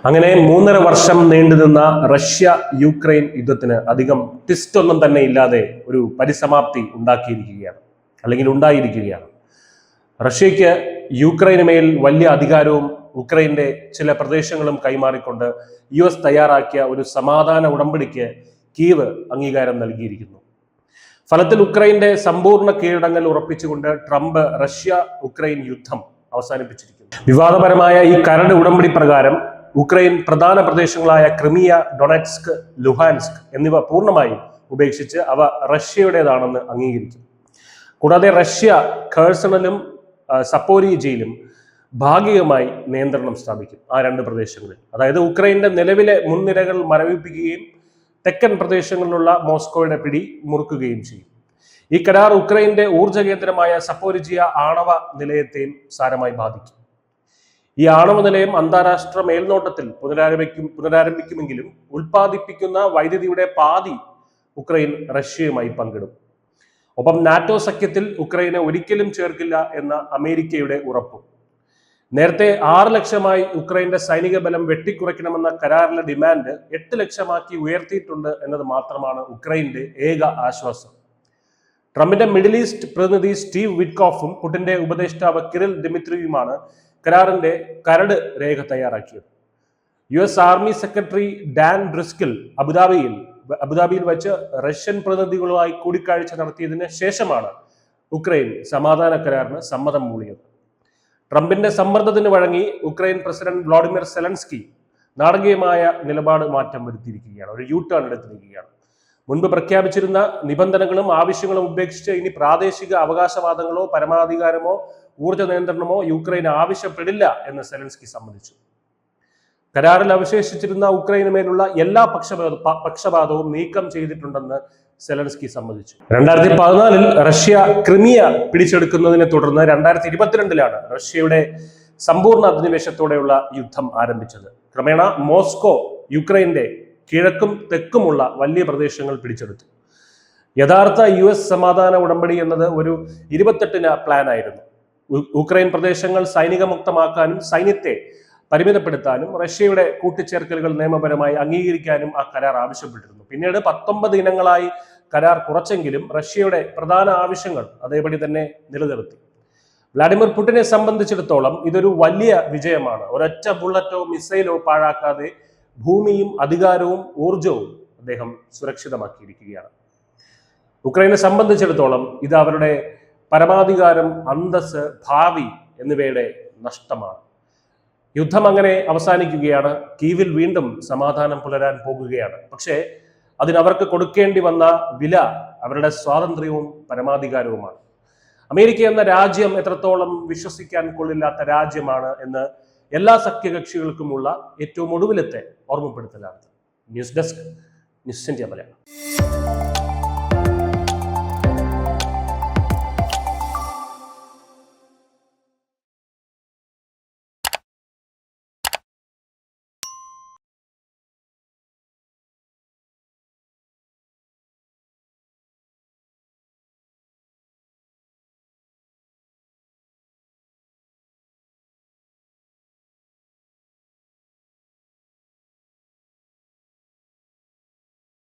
അങ്ങനെ 3.5 വർഷം നീണ്ടുനിന്ന റഷ്യ യുക്രൈൻ യുദ്ധത്തിന് അധികം ട്വിസ്റ്റ് ഒന്നും തന്നെ ഇല്ലാതെ ഒരു പരിസമാപ്തി ഉണ്ടായിരിക്കുകയാണ്. റഷ്യയ്ക്ക് യുക്രൈന് മേൽ വലിയ അധികാരവും ഉക്രൈന്റെ ചില പ്രദേശങ്ങളും കൈമാറിക്കൊണ്ട് US തയ്യാറാക്കിയ ഒരു സമാധാന ഉടമ്പടിക്ക് കീവ് അംഗീകാരം നൽകിയിരിക്കുന്നു. ഫലത്തിൽ ഉക്രൈന്റെ സമ്പൂർണ്ണ കീഴടങ്ങൽ ഉറപ്പിച്ചുകൊണ്ട് ട്രംപ് റഷ്യ ഉക്രൈൻ യുദ്ധം അവസാനിപ്പിച്ചിരിക്കുന്നു. വിവാദപരമായ ഈ കരട് ഉടമ്പടി പ്രകാരം ഉക്രൈൻ പ്രധാന പ്രദേശങ്ങളായ ക്രിമിയ, ഡൊണറ്റ്സ്ക്, ലുഹാൻസ്ക് എന്നിവ പൂർണ്ണമായും ഉപേക്ഷിച്ച് അവ റഷ്യയുടേതാണെന്ന് അംഗീകരിക്കും. കൂടാതെ റഷ്യ ഖേഴ്സണിലും സപ്പോരിയയിലും ഭാഗികമായി നിയന്ത്രണം സ്ഥാപിക്കും ആ 2 പ്രദേശങ്ങളിൽ. അതായത് ഉക്രൈന്റെ നിലവിലെ മുൻനിരകൾ മരവിപ്പിക്കുകയും തെക്കൻ പ്രദേശങ്ങളിലുള്ള മോസ്കോയുടെ പിടി മുറുക്കുകയും ചെയ്യും. ഈ കരാർ ഉക്രൈന്റെ ഊർജ്ജ കേന്ദ്രമായ സപ്പോരിജിയ ആണവ നിലയത്തെയും സാരമായി ബാധിക്കും. ഈ ആണവ നിലയം അന്താരാഷ്ട്ര മേൽനോട്ടത്തിൽ പുനരാരംഭിക്കുമെങ്കിലും ഉൽപ്പാദിപ്പിക്കുന്ന വൈദ്യുതിയുടെ പാതി ഉക്രൈൻ റഷ്യയുമായി പങ്കിടും. ഒപ്പം നാറ്റോ സഖ്യത്തിൽ ഉക്രൈനെ ഒരിക്കലും ചേർക്കില്ല എന്ന അമേരിക്കയുടെ ഉറപ്പും. നേരത്തെ 6 ലക്ഷമായി ഉക്രൈന്റെ സൈനിക ബലം വെട്ടിക്കുറയ്ക്കണമെന്ന കരാറിലെ ഡിമാൻഡ് 8 ലക്ഷമാക്കി ഉയർത്തിയിട്ടുണ്ട് എന്നത് മാത്രമാണ് ഉക്രൈന്റെ ഏക ആശ്വാസം. ട്രംപിന്റെ മിഡിൽ ഈസ്റ്റ് പ്രതിനിധി സ്റ്റീവ് വിറ്റ്കോഫും പുടിന്റെ ഉപദേഷ്ടാവ് കിറിൽ ദിമിത്രിയുമാണ് കരാറിന്റെ കരട് രേഖ തയ്യാറാക്കിയത്. US ആർമി സെക്രട്ടറി ഡാൻ ബ്രിസ്കിൽ അബുദാബിയിൽ വെച്ച് റഷ്യൻ പ്രതിനിധികളുമായി കൂടിക്കാഴ്ച നടത്തിയതിന് ശേഷമാണ് ഉക്രൈൻ സമാധാന കരാറിന് സമ്മതം മൂളിയത്. ട്രംപിന്റെ സമ്മർദ്ദത്തിന് വഴങ്ങി ഉക്രൈൻ പ്രസിഡന്റ് വ്ളാഡിമിർ സെലൻസ്കി നാടകീയമായ നിലപാട് മാറ്റം വരുത്തിയിരിക്കുകയാണ്. ഒരു U-ടേൺ എടുത്തിരിക്കുകയാണ്. മുൻപ് പ്രഖ്യാപിച്ചിരുന്ന നിബന്ധനകളും ആവശ്യങ്ങളും ഉപേക്ഷിച്ച് ഇനി പ്രാദേശിക അവകാശവാദങ്ങളോ പരമാധികാരമോ ഊർജ്ജ നിയന്ത്രണമോ യുക്രൈൻ ആവശ്യപ്പെടില്ല എന്ന് സെലൻസ്കി സമ്മതിച്ചു. കരാറിൽ അവശേഷിച്ചിരുന്ന ഉക്രൈന് മേലുള്ള എല്ലാ പക്ഷപാതവും നീക്കം ചെയ്തിട്ടുണ്ടെന്ന് സെലൻസ്കി സമ്മതിച്ചു. 2014 റഷ്യ ക്രിമിയ പിടിച്ചെടുക്കുന്നതിനെ തുടർന്ന് 2022 റഷ്യയുടെ സമ്പൂർണ്ണ അധിനിവേശത്തോടെയുള്ള യുദ്ധം ആരംഭിച്ചത്. ക്രമേണ മോസ്കോ യുക്രൈന്റെ കിഴക്കും തെക്കുമുള്ള വലിയ പ്രദേശങ്ങൾ പിടിച്ചെടുത്തു. യഥാർത്ഥ US സമാധാന ഉടമ്പടി എന്നത് ഒരു 28 പ്ലാൻ ആയിരുന്നു. ഉക്രൈൻ പ്രദേശങ്ങൾ സൈനികമുക്തമാക്കാനും സൈന്യത്തെ പരിമിതപ്പെടുത്താനും റഷ്യയുടെ കൂട്ടിച്ചേർക്കലുകൾ നിയമപരമായി അംഗീകരിക്കാനും ആ കരാർ ആവശ്യപ്പെട്ടിരുന്നു. പിന്നീട് 19 ഇനങ്ങളായി കരാർ കുറച്ചെങ്കിലും റഷ്യയുടെ പ്രധാന ആവശ്യങ്ങൾ അതേപടി തന്നെ നിലനിർത്തി. വ്ളാഡിമിർ പുടിനെ സംബന്ധിച്ചിടത്തോളം ഇതൊരു വലിയ വിജയമാണ്. ഒരൊറ്റ ബുള്ളറ്റോ മിസൈലോ പാഴാക്കാതെ ഭൂമിയും അധികാരവും ഊർജവും അദ്ദേഹം സുരക്ഷിതമാക്കിയിരിക്കുകയാണ്. ഉക്രൈനെ സംബന്ധിച്ചിടത്തോളം ഇത് അവരുടെ പരമാധികാരം, അന്തസ്, ഭാവി എന്നിവയുടെ നഷ്ടമാണ്. യുദ്ധം അങ്ങനെ അവസാനിക്കുകയാണ്. കീവിൽ വീണ്ടും സമാധാനം പുലരാൻ പോകുകയാണ്. പക്ഷേ അതിനവർക്ക് കൊടുക്കേണ്ടി വന്ന വില അവരുടെ സ്വാതന്ത്ര്യവും പരമാധികാരവുമാണ്. അമേരിക്ക എന്ന രാജ്യം എത്രത്തോളം വിശ്വസിക്കാൻ കൊള്ളില്ലാത്ത രാജ്യമാണ് എന്ന് എല്ലാ സഖ്യകക്ഷികൾക്കുമുള്ള ഏറ്റവും ഒടുവിലത്തെ ഓർമ്മപ്പെടുത്തലാണ്. News desk, news India Malayalam.